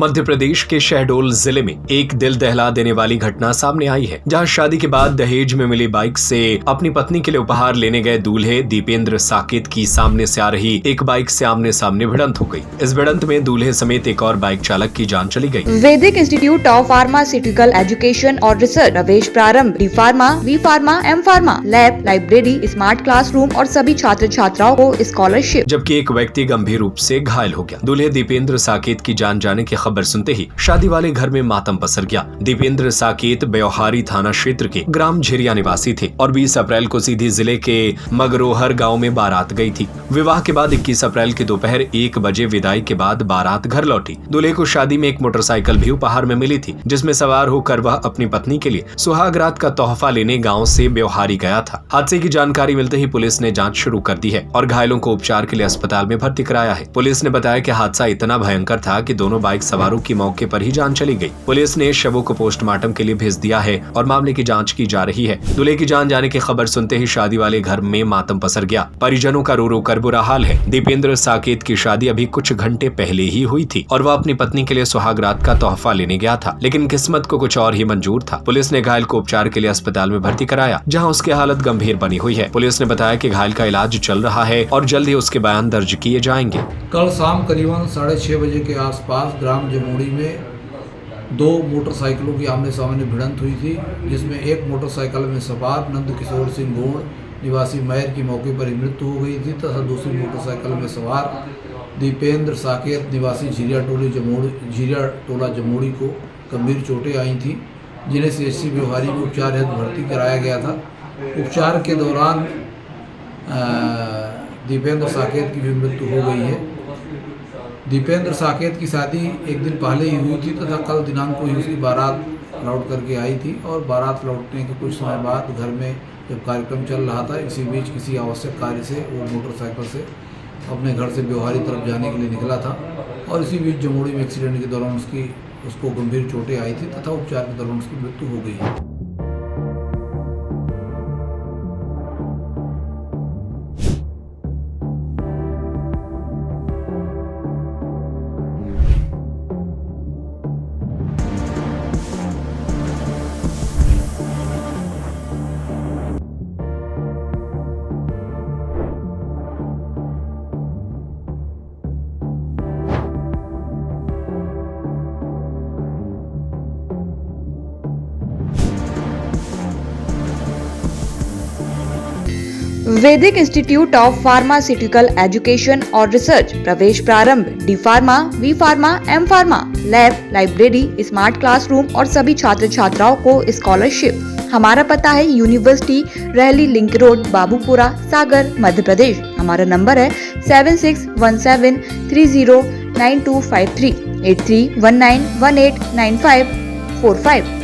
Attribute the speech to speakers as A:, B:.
A: मध्य प्रदेश के शहडोल जिले में एक दिल दहला देने वाली घटना सामने आई है, जहां शादी के बाद दहेज में मिली बाइक से अपनी पत्नी के लिए उपहार लेने गए दूल्हे दीपेंद्र साकेत की सामने से आ रही एक बाइक से आमने सामने भिड़ंत हो गई। इस भिड़ंत में दूल्हे समेत एक और बाइक चालक की जान चली गई।
B: Vaidik institute of pharmaceutical education और रिसर्च, प्रवेश प्रारंभ, D pharma, B pharma, M pharma, lab, library, smart classroom और सभी छात्र छात्राओं को स्कॉलरशिप।
A: जबकि एक व्यक्ति गंभीर रूप से घायल हो गया। दूल्हे दीपेंद्र साकेत की जान जाने की खबर सुनते ही शादी वाले घर में मातम पसर गया। दीपेंद्र साकेत ब्यौहारी थाना क्षेत्र के ग्राम झिरिया निवासी थे और 20 अप्रैल को सीधी जिले के मगरोहर गांव में बारात गई थी। विवाह के बाद 21 अप्रैल की दोपहर 1 बजे विदाई के बाद बारात घर लौटी। दूल्हे को शादी में एक मोटरसाइकिल भी उपहार में मिली थी, जिसमें सवार होकर वह अपनी पत्नी के लिए सुहाग रात का तोहफा लेने गाँव से ब्यौहारी गया था। हादसे की जानकारी मिलते ही पुलिस ने जाँच शुरू कर दी है और घायलों को उपचार के लिए अस्पताल में भर्ती कराया है। पुलिस ने बताया कि हादसा इतना भयंकर था कि दोनों बाइक सवारों की मौके पर ही जान चली गई। पुलिस ने शवों को पोस्टमार्टम के लिए भेज दिया है और मामले की जांच की जा रही है। दूल्हे की जान जाने की खबर सुनते ही शादी वाले घर में मातम पसर गया। परिजनों का रो रो कर बुरा हाल है। दीपेंद्र साकेत की शादी अभी कुछ घंटे पहले ही हुई थी और वह अपनी पत्नी के लिए सुहाग रात का तोहफा लेने गया था, लेकिन किस्मत को कुछ और ही मंजूर था। पुलिस ने घायल को उपचार के लिए अस्पताल में भर्ती कराया, जहाँ उसकी हालत गंभीर बनी हुई है। पुलिस ने बताया कि घायल का इलाज चल रहा है और जल्द ही उसके बयान दर्ज किए जाएंगे।
C: कल शाम करीबन 6:30 बजे के आसपास ग्राम जमोड़ी में 2 मोटरसाइकिलों की आमने सामने भिड़ंत हुई थी, जिसमें एक मोटरसाइकिल में सवार नंदकिशोर सिंह गोड़ निवासी मैर की मौके पर ही मृत्यु हो गई थी तथा दूसरी मोटरसाइकिल में सवार दीपेंद्र साकेत निवासी झिरिया टोला जमोड़ी को गंभीर चोटें आई थी, जिन्हें CHC ब्यौहारी में उपचार हेतु भर्ती कराया गया था। उपचार के दौरान दीपेंद्र साकेत की भी मृत्यु हो गई है। दीपेंद्र साकेत की शादी एक दिन पहले ही हुई थी तथा कल दिनांक को ही उसकी बारात लौट करके आई थी और बारात लौटने के कुछ समय बाद घर में जब कार्यक्रम चल रहा था, इसी बीच किसी आवश्यक कार्य से वो मोटरसाइकिल से अपने घर से ब्यौहारी तरफ जाने के लिए निकला था और इसी बीच जमोड़ी में एक्सीडेंट के दौरान उसको गंभीर चोटें आई थी तथा उपचार के दौरान उसकी मृत्यु हो गई है।
B: Vaidik institute of pharmaceutical education और रिसर्च, प्रवेश प्रारंभ, D pharma, B pharma, M pharma, lab, library, smart classroom और सभी छात्र छात्राओं को स्कॉलरशिप। हमारा पता है यूनिवर्सिटी रहली लिंक रोड, बाबूपुरा, सागर, मध्य प्रदेश। हमारा नंबर है 7617309253 8319189545।